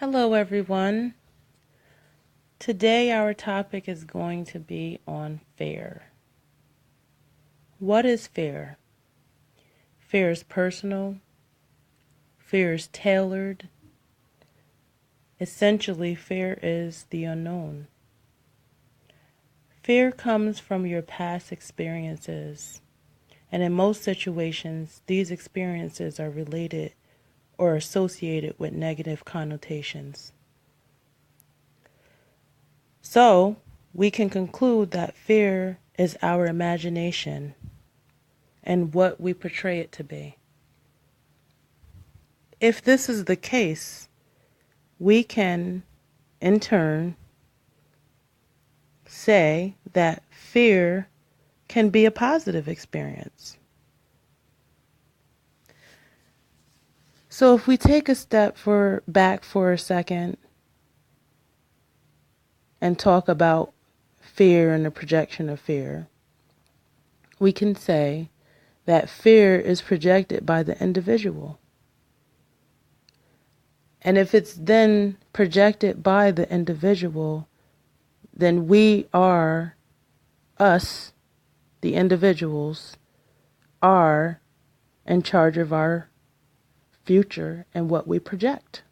Hello, everyone. Today, our topic is going to be on fear. What is fear? Fear is personal, fear is tailored. Essentially, fear is the unknown. Fear comes from your past experiences, and in most situations, these experiences are related or associated with negative connotations. So, we can conclude that fear is our imagination and what we portray it to be. If this is the case, we can, in turn, say that fear can be a positive experience. So if we take a step back for a second and talk about fear and the projection of fear, we can say that fear is projected by the individual. And if it's then projected by the individual, then we are, us, the individuals, are in charge of our future and what we project.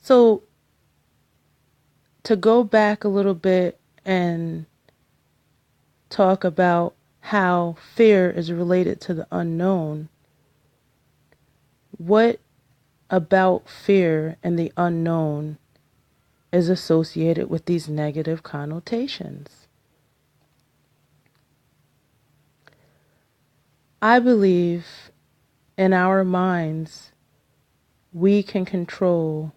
So, to go back a little bit and talk about how fear is related to the unknown, what about fear and the unknown is associated with these negative connotations? I believe in our minds we can control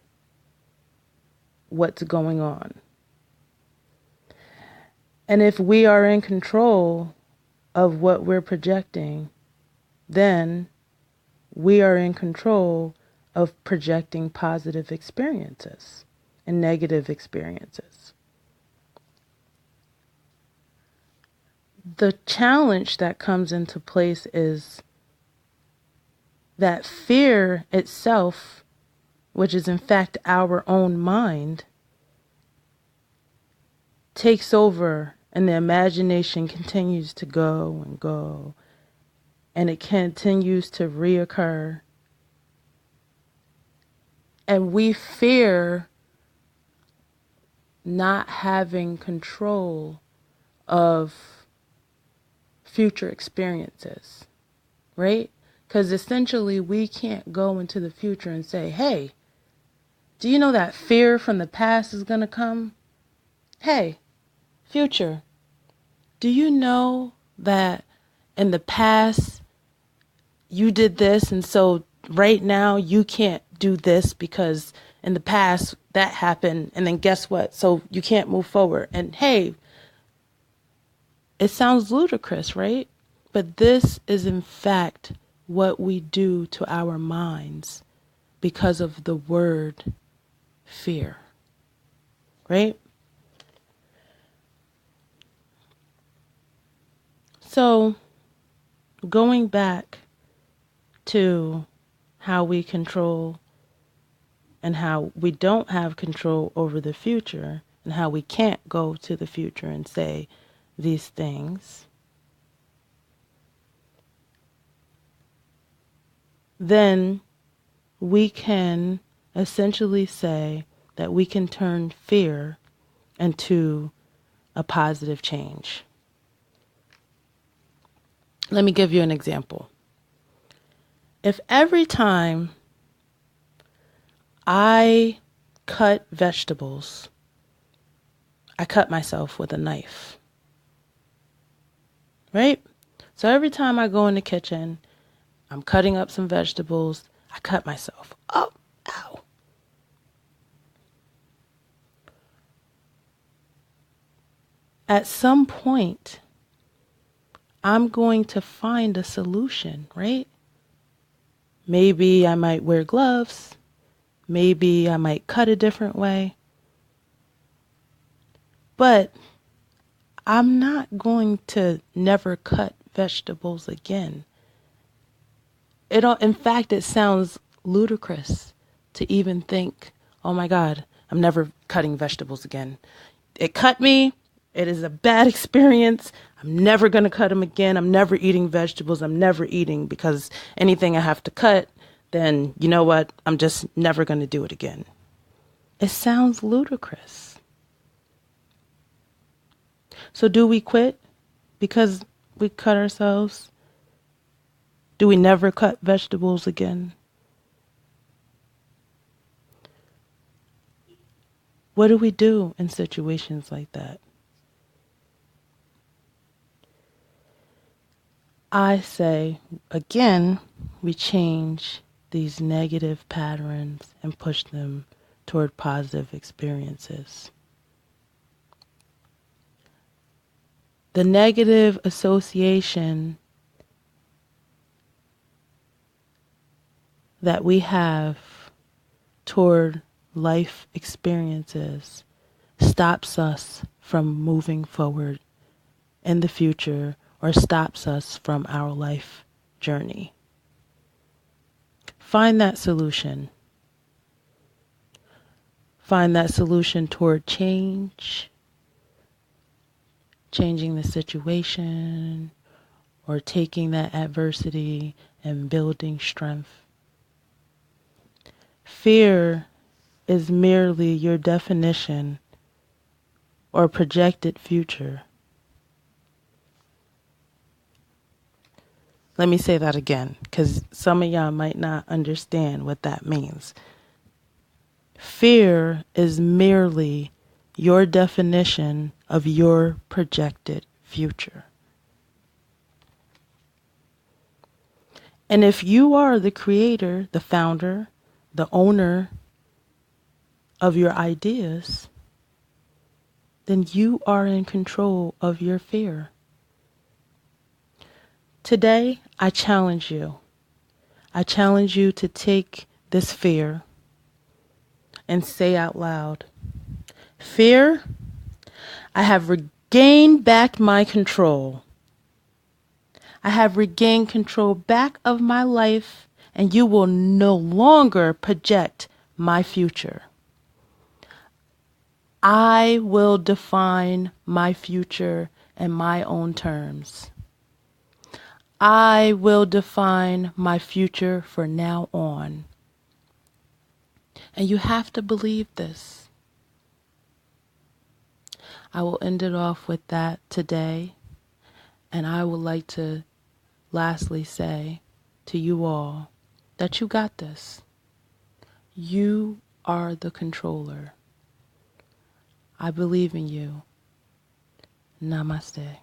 what's going on. And if we are in control of what we're projecting, then we are in control of projecting positive experiences and negative experiences. The challenge that comes into place is that fear itself, which is in fact our own mind, takes over and the imagination continues to go and go, and it continues to reoccur. And we fear not having control of future experiences, right? Because essentially we can't go into the future and say, hey, do you know that fear from the past is going to come? Hey, future, do you know that in the past you did this, and so right now you can't do this because in the past that happened, and then guess what? So you can't move forward. And hey, it sounds ludicrous, right? But this is in fact what we do to our minds because of the word fear, right? So going back to how we control and how we don't have control over the future and how we can't go to the future and say these things, then we can essentially say that we can turn fear into a positive change. Let me give you an example. If every time I cut vegetables, I cut myself with a knife, right? So every time I go in the kitchen, I'm cutting up some vegetables, I cut myself. Oh, ow. At some point, I'm going to find a solution, right? Maybe I might wear gloves. Maybe I might cut a different way. But I'm not going to never cut vegetables again. In fact, it sounds ludicrous to even think, oh my God, I'm never cutting vegetables again. It cut me. It is a bad experience. I'm never going to cut them again. I'm never eating vegetables. I'm never eating because anything I have to cut, then you know what? I'm just never going to do it again. It sounds ludicrous. So do we quit because we cut ourselves? Do we never cut vegetables again? What do we do in situations like that? I say, again, we change these negative patterns and push them toward positive experiences. The negative association that we have toward life experiences stops us from moving forward in the future or stops us from our life journey. Find that solution. Find that solution toward change, changing the situation, or taking that adversity and building strength. Fear is merely your definition or projected future. Let me say that again, because some of y'all might not understand what that means. Fear is merely your definition of your projected future. And if you are the creator, the founder, the owner of your ideas, then you are in control of your fear. Today, I challenge you. I challenge you to take this fear and say out loud, fear, I have regained back my control. I have regained control back of my life, and you will no longer project my future. I will define my future in my own terms. I will define my future from now on. And you have to believe this. I will end it off with that today. And I would like to lastly say to you all that you got this. You are the controller. I believe in you. Namaste.